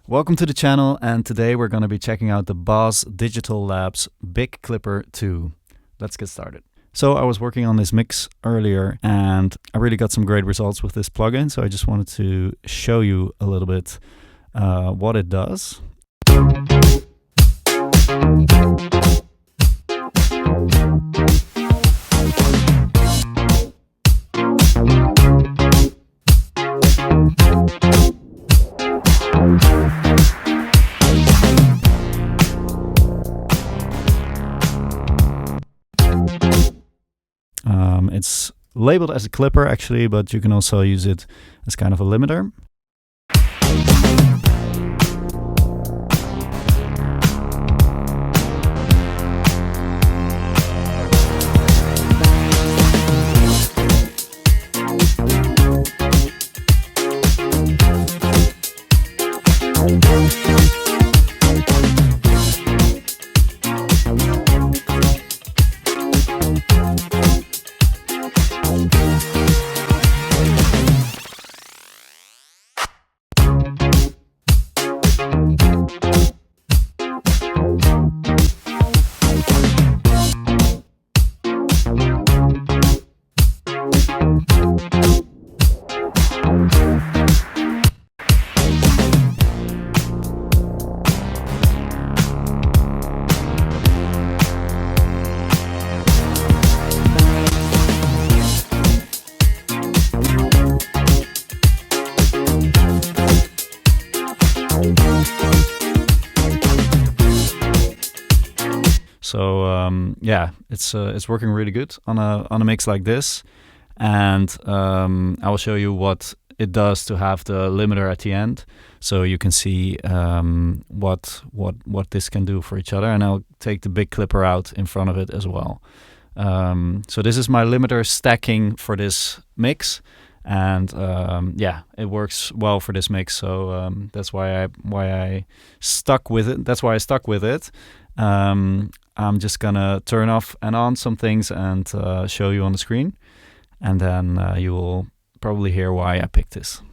Welcome to the channel, and today we're going to be checking out the Boz Digital Labs Big Clipper 2. Let's get started. So I was working on this mix earlier and I really got some great results with this plugin, so I just wanted to show you a little bit what it does. It's labeled as a clipper actually, but you can also use it as kind of a limiter. So yeah, it's working really good on a mix like this, and I will show you what it does to have the limiter at the end, so you can see what this can do for each other. And I'll take the big clipper out in front of it as well. So this is my limiter stacking for this mix, and yeah, it works well for this mix. So that's why I stuck with it. That's why I stuck with it. I'm just gonna turn off and on some things and show you on the screen, and then you will probably hear why I picked this.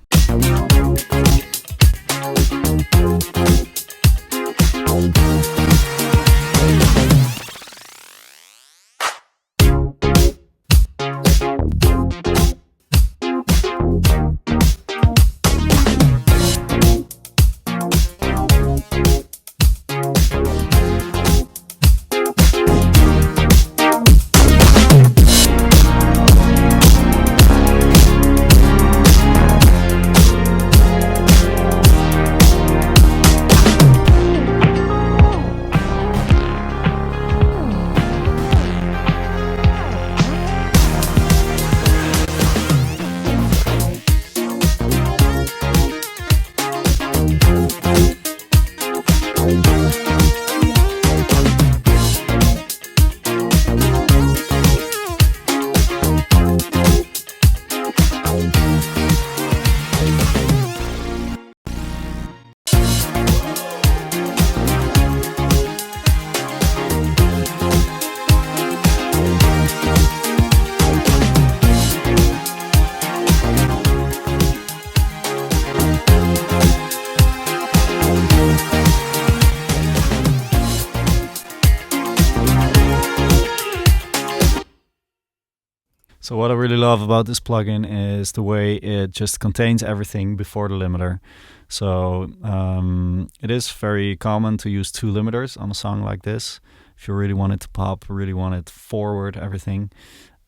So what I really love about this plugin is the way it just contains everything before the limiter. So it is very common to use two limiters on a song like this. If you really want it to pop, really want it forward, everything.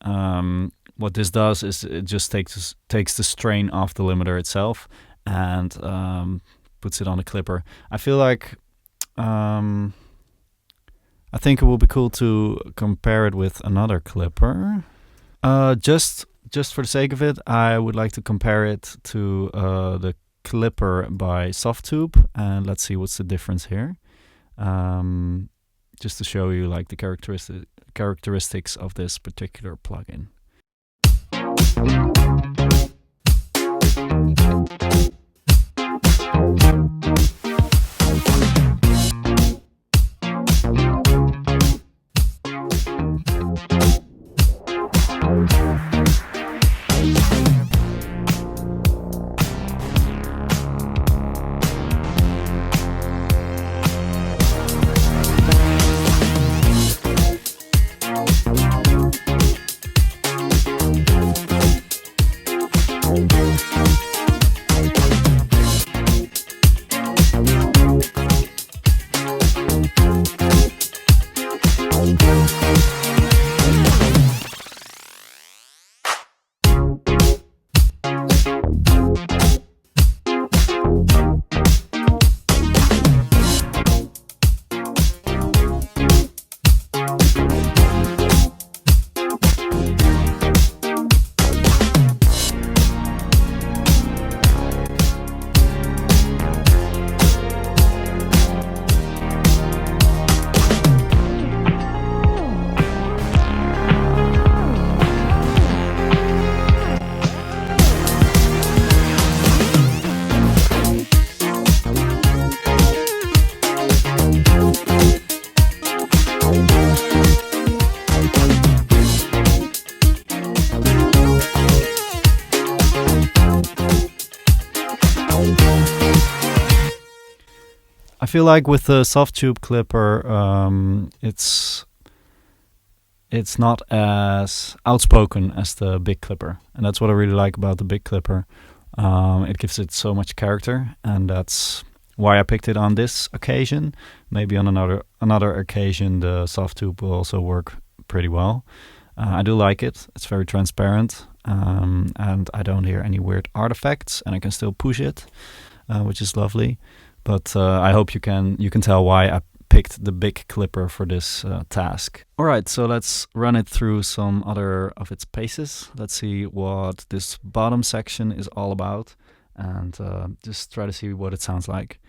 What this does is it just takes the strain off the limiter itself and puts it on a clipper. I feel like I think it will be cool to compare it with another clipper. Just for the sake of it, I would like to compare it to the clipper by Softtube, and let's see what's the difference here. Just to show you like the characteristics of this particular plugin. feel like with the soft tube clipper, it's not as outspoken as the big clipper, and that's what I really like about the big clipper. It gives it so much character, and that's why I picked it on this occasion. Maybe on another occasion, the soft tube will also work pretty well. I do like it. It's very transparent, and I don't hear any weird artifacts, and I can still push it, which is lovely. But I hope you can tell why I picked the big clipper for this task. All right, so let's run it through some other of its paces. Let's see what this bottom section is all about, and just try to see what it sounds like.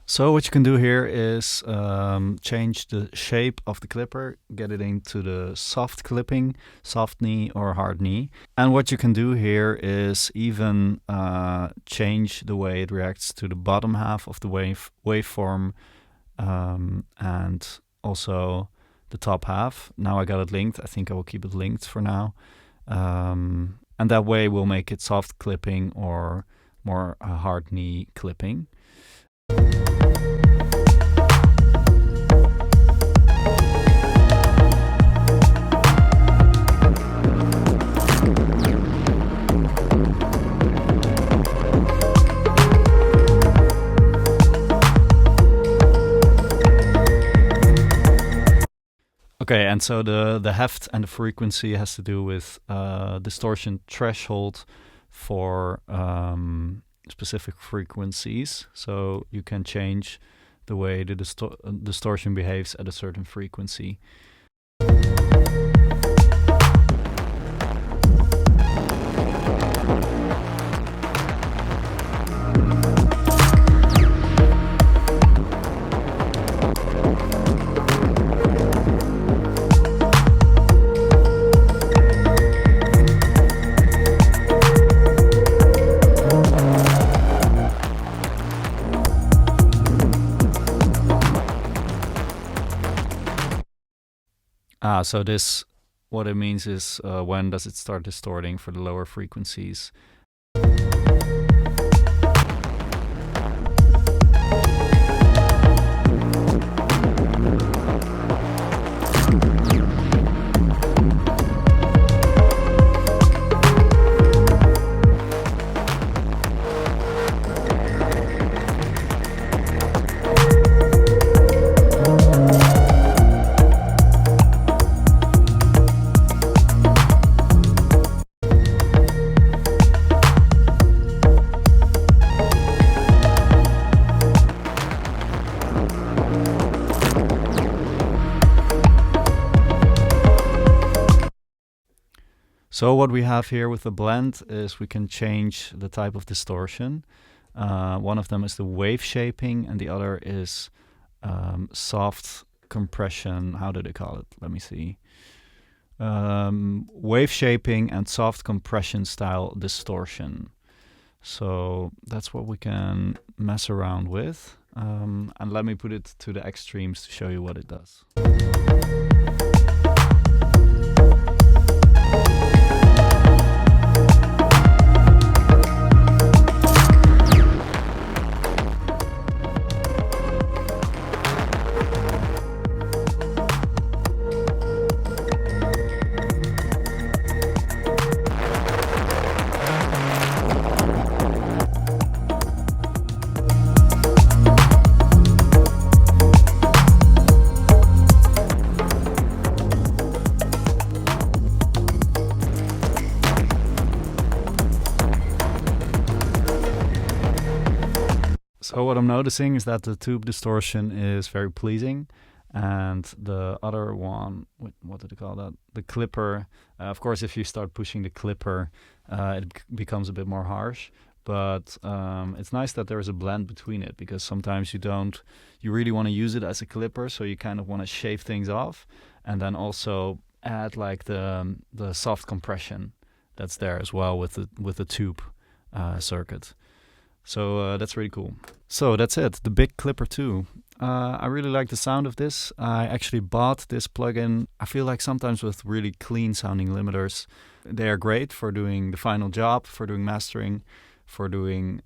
So what you can do here is change the shape of the clipper, get it into the soft clipping, soft knee or hard knee. And what you can do here is even change the way it reacts to the bottom half of the waveform and also the top half. Now I got it linked. I think I will keep it linked for now. And that way we'll make it soft clipping or more hard knee clipping. Okay, and so the heft and the frequency has to do with distortion threshold for specific frequencies. So you can change the way the distortion behaves at a certain frequency. So this, what it means is when does it start distorting for the lower frequencies. So what we have here with the blend is we can change the type of distortion. One of them is the wave shaping and the other is soft compression. How do they call it? Let me see. Wave shaping and soft compression style distortion. So that's what we can mess around with. And let me put it to the extremes to show you what it does. So what I'm noticing is that the tube distortion is very pleasing, and the other one, what did you call that? The clipper. Of course, if you start pushing the clipper, becomes a bit more harsh. But it's nice that there is a blend between it, because sometimes you really want to use it as a clipper, so you kind of want to shave things off, and then also add like the soft compression that's there as well with the tube circuit. So that's really cool. So that's it, the Big Clipper 2. I really like the sound of this. I actually bought this plugin. I feel like sometimes with really clean sounding limiters, they are great for doing the final job, for doing mastering, for doing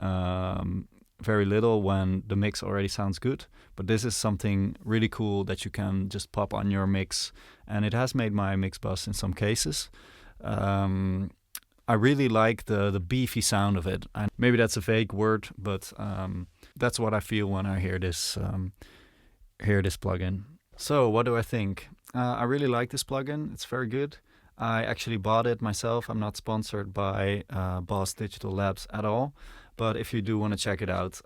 very little when the mix already sounds good. But this is something really cool that you can just pop on your mix, and it has made my mix buzz in some cases. I really like the beefy sound of it. And maybe that's a vague word, but that's what I feel when I hear this plugin. So what do I think? I really like this plugin. It's very good. I actually bought it myself. I'm not sponsored by Boz Digital Labs at all. But if you do want to check it out,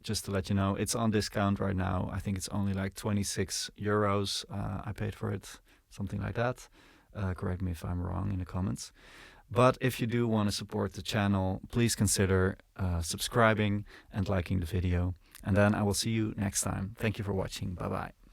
just to let you know, it's on discount right now. I think it's only like 26 euros. I paid for it, something like that. Correct me if I'm wrong in the comments. But if you do want to support the channel, please consider subscribing and liking the video. And then I will see you next time. Thank you for watching. Bye-bye.